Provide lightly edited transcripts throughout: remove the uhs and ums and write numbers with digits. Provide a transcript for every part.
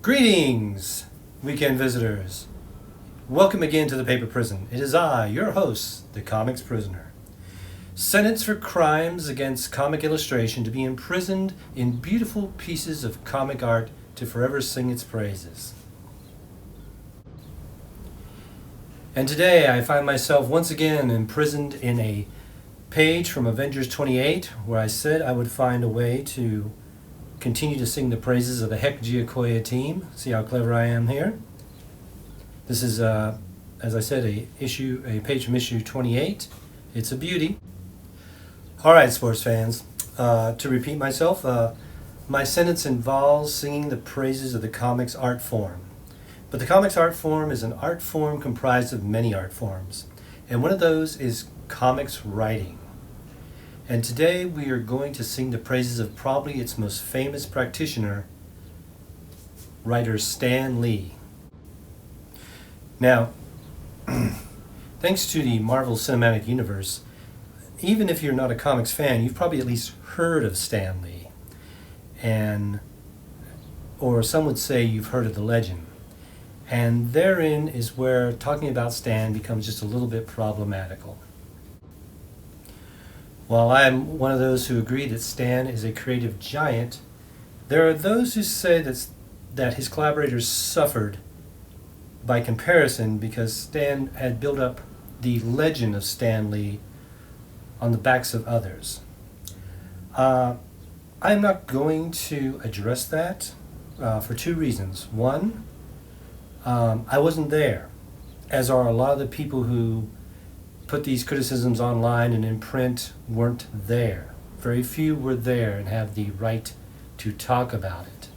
Greetings, weekend visitors. Welcome again to the Paper Prison. It is I, your host, the Comics Prisoner. Sentenced for crimes against comic illustration to be imprisoned in beautiful pieces of comic art to forever sing its praises. And today I find myself once again imprisoned in a page from Avengers 28 where I said I would find a way to continue to sing the praises of the Heck Giacoya team. See how clever I am here? This is, as I said, a page from issue 28. It's a beauty. All right, sports fans. To repeat myself, my sentence involves singing the praises of the comics art form. But the comics art form is an art form comprised of many art forms, and one of those is comics writing. And today we are going to sing the praises of probably its most famous practitioner, writer Stan Lee. Now, thanks to the Marvel Cinematic Universe, even if you're not a comics fan, you've probably at least heard of Stan Lee. Or some would say you've heard of the legend. And therein is where talking about Stan becomes just a little bit problematical. While I'm one of those who agree that Stan is a creative giant, there are those who say that his collaborators suffered by comparison because Stan had built up the legend of Stan Lee on the backs of others. I'm not going to address that for two reasons. One, I wasn't there, as are a lot of the people who put these criticisms online and in print weren't there. Very few were there and have the right to talk about it.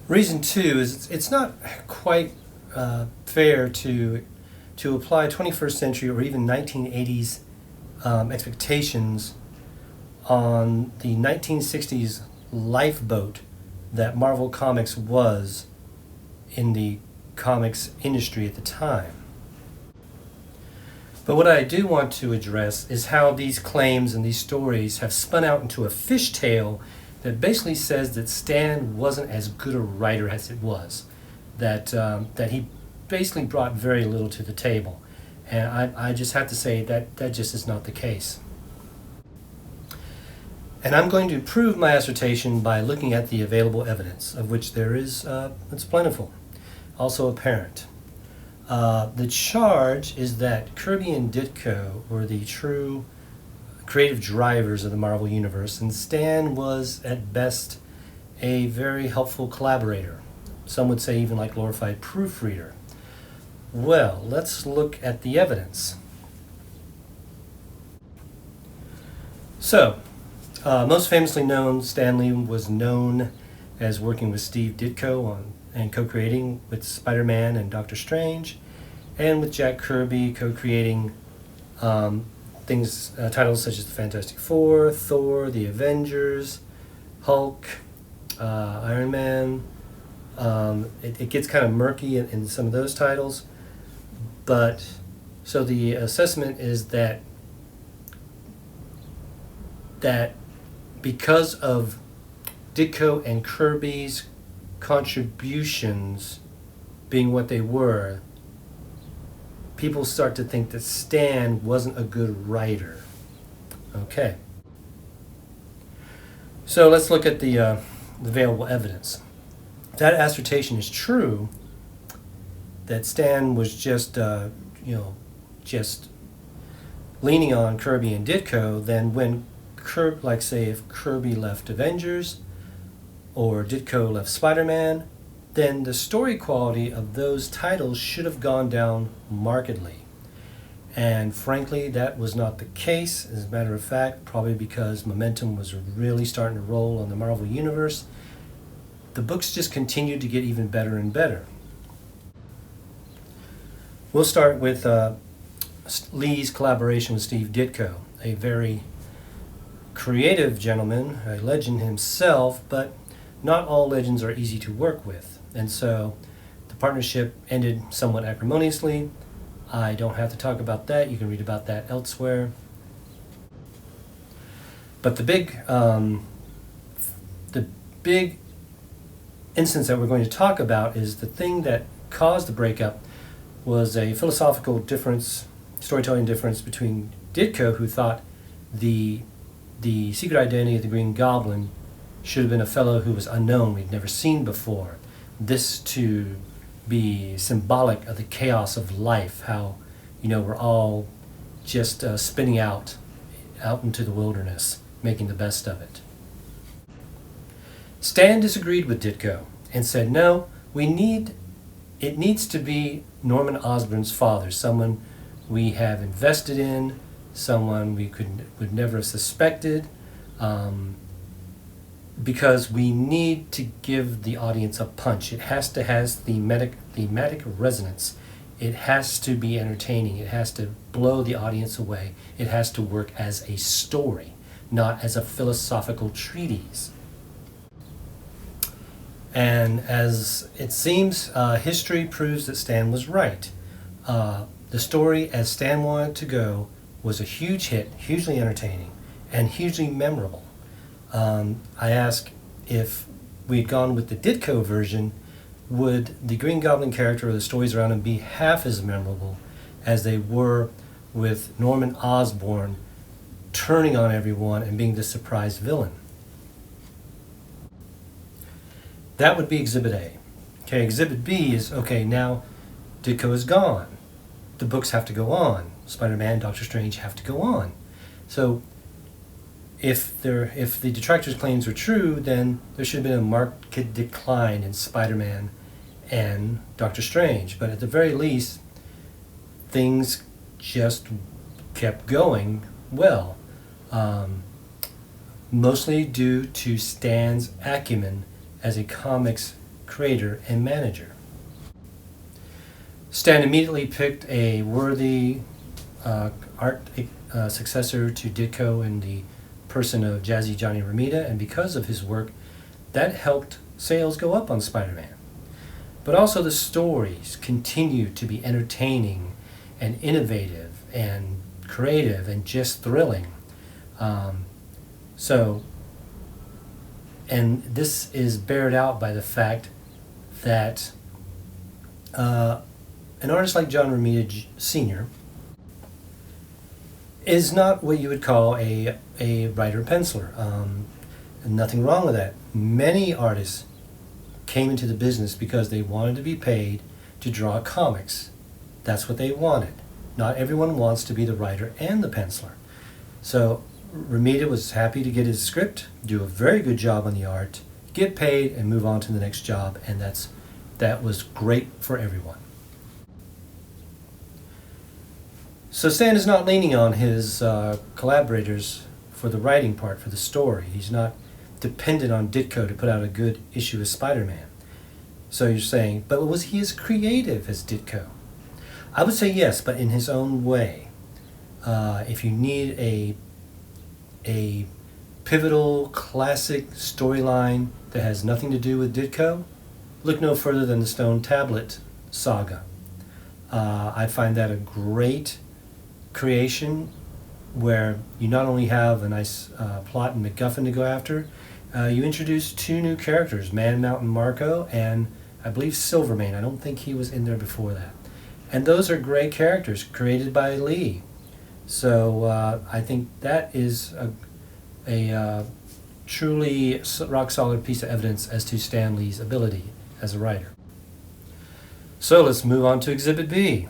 Reason two is it's not quite fair to apply 21st century or even 1980s expectations on the 1960s lifeboat that Marvel Comics was in the comics industry at the time. But what I do want to address is how these claims and these stories have spun out into a fishtail that basically says that Stan wasn't as good a writer as it was, that he basically brought very little to the table. And I just have to say that just is not the case. And I'm going to prove my assertion by looking at the available evidence, of which there is, it's plentiful, also apparent. The charge is that Kirby and Ditko were the true creative drivers of the Marvel Universe, and Stan was, at best, a very helpful collaborator. Some would say even like glorified proofreader. Well, let's look at the evidence. So, most famously known, Stan Lee was known as working with Steve Ditko and co-creating with Spider-Man and Doctor Strange, and with Jack Kirby co-creating titles such as the Fantastic Four, Thor, the Avengers, Hulk, Iron Man. It gets kind of murky in some of those titles, but so the assessment is that because of Ditko and Kirby's contributions being what they were, people start to think that Stan wasn't a good writer. Okay. So let's look at the available evidence. If that assertion is true, that Stan was just leaning on Kirby and Ditko, then when if Kirby left Avengers or Ditko left Spider-Man, then the story quality of those titles should have gone down markedly. And frankly, that was not the case. As a matter of fact, probably because momentum was really starting to roll on the Marvel Universe, the books just continued to get even better and better. We'll start with Lee's collaboration with Steve Ditko, a very creative gentleman, a legend himself, but not all legends are easy to work with. And so the partnership ended somewhat acrimoniously. I don't have to talk about that. You can read about that elsewhere. But the big instance that we're going to talk about is the thing that caused the breakup was a philosophical difference, storytelling difference between Ditko, who thought the secret identity of the Green Goblin should have been a fellow who was unknown, we'd never seen before. This to be symbolic of the chaos of life, how, we're all just spinning out into the wilderness, making the best of it. Stan disagreed with Ditko and said, no, it needs to be Norman Osborn's father, someone we have invested in, someone we would never have suspected, because we need to give the audience a punch. It has to have thematic resonance. It has to be entertaining. It has to blow the audience away. It has to work as a story, not as a philosophical treatise. And as it seems, history proves that Stan was right. The story, as Stan wanted to go, was a huge hit, hugely entertaining, and hugely memorable. I ask if we had gone with the Ditko version, would the Green Goblin character or the stories around him be half as memorable as they were with Norman Osborn turning on everyone and being the surprise villain? That would be Exhibit A. Okay, Exhibit B is, okay, now Ditko is gone. The books have to go on. Spider-Man, Doctor Strange have to go on. So if the detractors' claims were true, then there should have been a marked decline in Spider-Man and Doctor Strange. But at the very least, things just kept going well, mostly due to Stan's acumen as a comics creator and manager. Stan immediately picked a worthy art successor to Ditko in the person of Jazzy Johnny Romita, and because of his work, that helped sales go up on Spider-Man. But also the stories continued to be entertaining and innovative and creative and just thrilling. And this is bared out by the fact that an artist like John Romita Sr. is not what you would call a writer-penciler. Nothing wrong with that. Many artists came into the business because they wanted to be paid to draw comics. That's what they wanted. Not everyone wants to be the writer and the penciler. So Romita was happy to get his script, do a very good job on the art, get paid, and move on to the next job, and that was great for everyone. So Stan is not leaning on his collaborators for the writing part, for the story. He's not dependent on Ditko to put out a good issue of Spider-Man. So you're saying, but was he as creative as Ditko? I would say yes, but in his own way. If you need a pivotal classic storyline that has nothing to do with Ditko, look no further than the Stone Tablet saga. I find that a great creation where you not only have a nice plot and MacGuffin to go after, you introduce two new characters, Man Mountain Marco and I believe Silvermane. I don't think he was in there before that. And those are great characters created by Lee. So I think that is a truly rock-solid piece of evidence as to Stan Lee's ability as a writer. So let's move on to Exhibit B.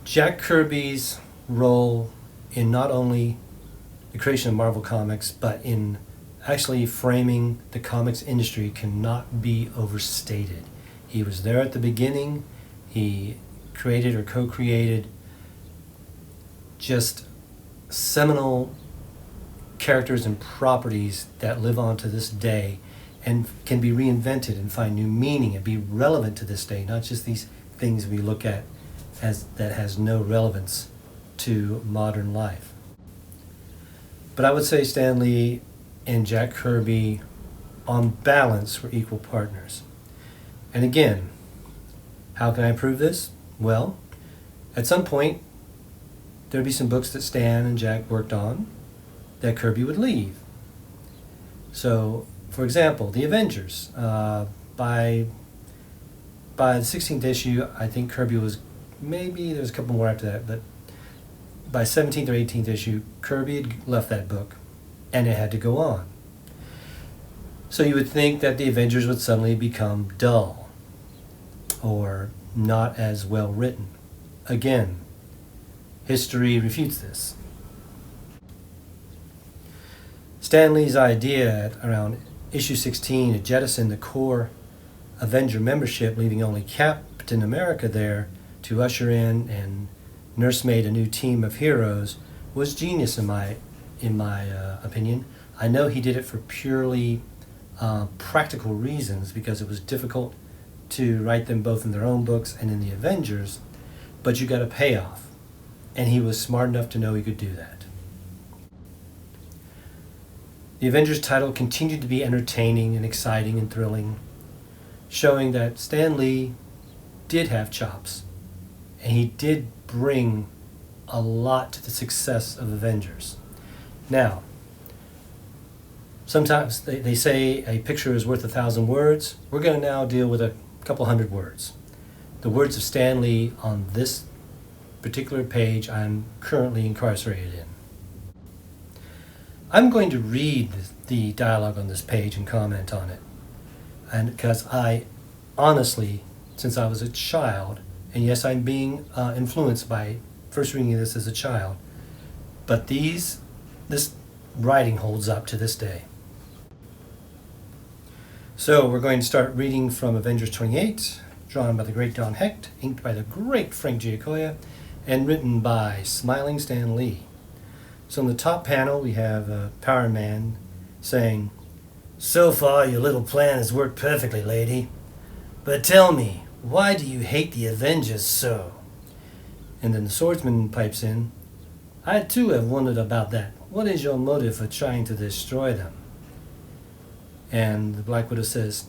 Jack Kirby's role in not only the creation of Marvel Comics, but in actually framing the comics industry cannot be overstated. He was there at the beginning. He created or co-created just seminal characters and properties that live on to this day and can be reinvented and find new meaning and be relevant to this day, not just these things we look at as that has no relevance to modern life. But I would say Stan Lee and Jack Kirby, on balance, were equal partners. And again, how can I prove this? Well, at some point, there'd be some books that Stan and Jack worked on that Kirby would leave. So For example, the Avengers. By the 16th issue, I think Kirby was, maybe there's a couple more after that, but by 17th or 18th issue, Kirby had left that book, and it had to go on. So you would think that the Avengers would suddenly become dull or not as well written. Again, history refutes this. Stan Lee's idea around issue 16 to jettison the core Avenger membership, leaving only Captain America there to usher in and nursemaid a new team of heroes, was genius in my opinion. I know he did it for purely practical reasons, because it was difficult to write them both in their own books and in the Avengers, but you got a payoff, and he was smart enough to know he could do that. The Avengers title continued to be entertaining and exciting and thrilling, showing that Stan Lee did have chops, and he did bring a lot to the success of Avengers. Now, sometimes they say a picture is worth 1,000 words. We're going to now deal with a couple hundred words. The words of Stan Lee on this particular page I'm currently incarcerated in. I'm going to read the dialogue on this page and comment on it. And because I honestly, since I was a child, and yes, I'm being influenced by first reading this as a child, but this writing holds up to this day. So we're going to start reading from Avengers 28, drawn by the great Don Hecht, inked by the great Frank Giacoia, and written by Smiling Stan Lee. So in the top panel we have Power Man saying, "So far your little plan has worked perfectly, lady. But tell me, why do you hate the Avengers so?" And then the swordsman pipes in, "I too have wondered about that. What is your motive for trying to destroy them?" And the Black Widow says,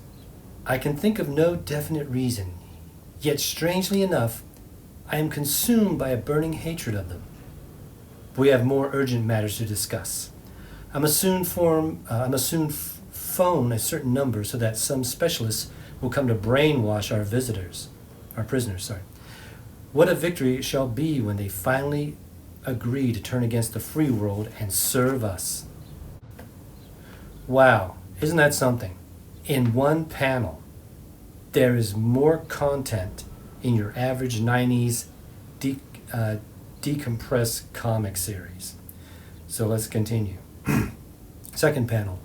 "I can think of no definite reason, yet strangely enough, I am consumed by a burning hatred of them. But we have more urgent matters to discuss. I must soon phone a certain number so that some specialists will come to brainwash our prisoners. What a victory it shall be when they finally agree to turn against the free world and serve us." Wow, isn't that something? In one panel, there is more content in your average 90s decompressed comic series. So let's continue. Second panel,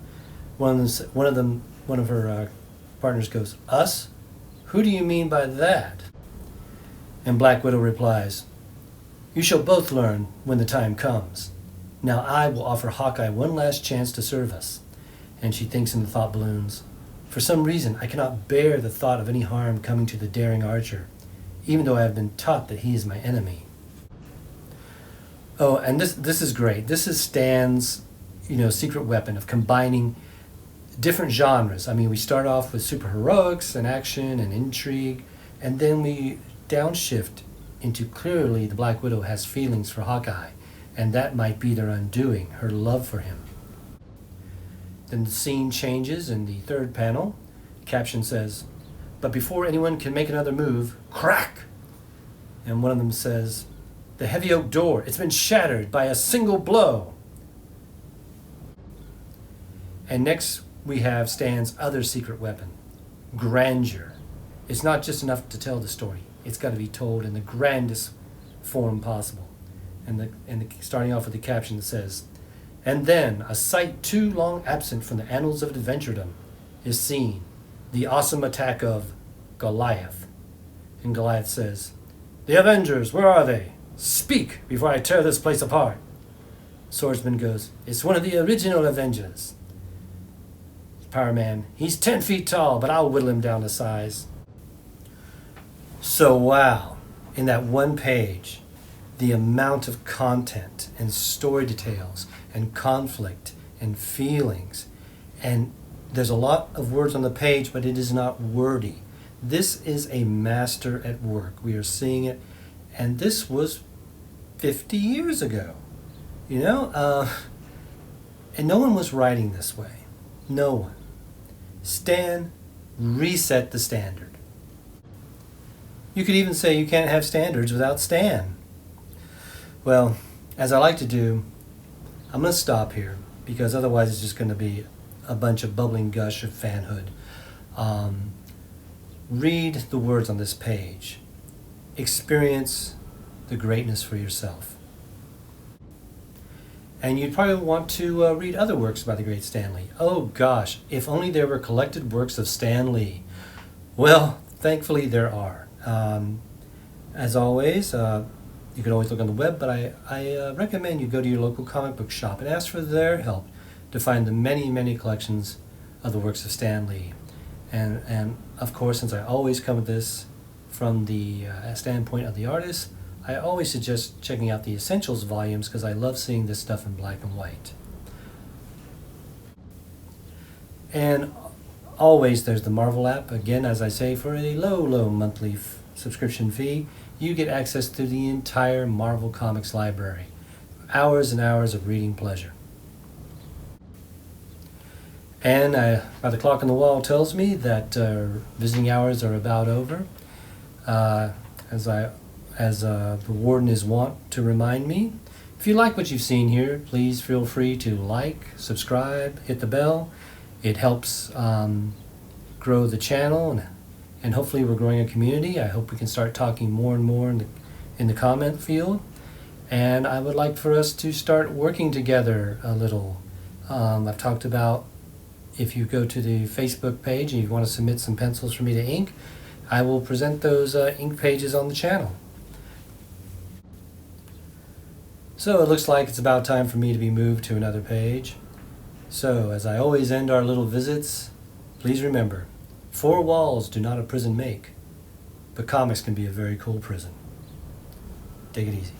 one of her partners goes, "Us? Who do you mean by that?" And Black Widow replies, "You shall both learn when the time comes. Now I will offer Hawkeye one last chance to serve us." And she thinks in the thought balloons, "For some reason I cannot bear the thought of any harm coming to the daring archer, even though I have been taught that he is my enemy." Oh, and this is great. This is Stan's, secret weapon of combining different genres. I mean, we start off with superheroics and action and intrigue, and then we downshift into clearly the Black Widow has feelings for Hawkeye, and that might be their undoing, her love for him. Then the scene changes in the third panel. The caption says, "But before anyone can make another move, crack!" And one of them says, "The heavy oak door, it's been shattered by a single blow." And next we have Stan's other secret weapon, grandeur. It's not just enough to tell the story. It's got to be told in the grandest form possible. And starting off with the caption that says, "And then, a sight too long absent from the annals of adventuredom is seen, the awesome attack of Goliath." And Goliath says, "The Avengers, where are they? Speak before I tear this place apart." Swordsman goes, "It's one of the original Avengers." Power Man, "He's 10 feet tall, but I'll whittle him down to size." So wow, in that one page, the amount of content and story details and conflict and feelings, and there's a lot of words on the page, but it is not wordy. This is a master at work. We are seeing it, and this was 50 years ago, and no one was writing this way. No one. Stan reset the standard. You could even say you can't have standards without Stan. Well, as I like to do, I'm going to stop here because otherwise it's just going to be a bunch of bubbling gush of fanhood. Read the words on this page. Experience the greatness for yourself. And you'd probably want to read other works by the great Stan Lee. Oh gosh, if only there were collected works of Stan Lee. Well, thankfully there are. As always, you can always look on the web, but I recommend you go to your local comic book shop and ask for their help to find the many, many collections of the works of Stan Lee. And of course, since I always come at this from the standpoint of the artist, I always suggest checking out the Essentials volumes because I love seeing this stuff in black and white. And always there's the Marvel app. Again, as I say, for a low monthly subscription fee, you get access to the entire Marvel Comics library. Hours and hours of reading pleasure. And the clock on the wall tells me that visiting hours are about over. As the warden is wont to remind me, if you like what you've seen here, please feel free to like, subscribe, hit the bell. It helps grow the channel, and hopefully we're growing a community. I hope we can start talking more and more in the comment field. And I would like for us to start working together a little. I've talked about if you go to the Facebook page and you want to submit some pencils for me to ink, I will present those ink pages on the channel. So it looks like it's about time for me to be moved to another page. So as I always end our little visits, please remember, 4 walls do not a prison make, but comics can be a very cool prison. Take it easy.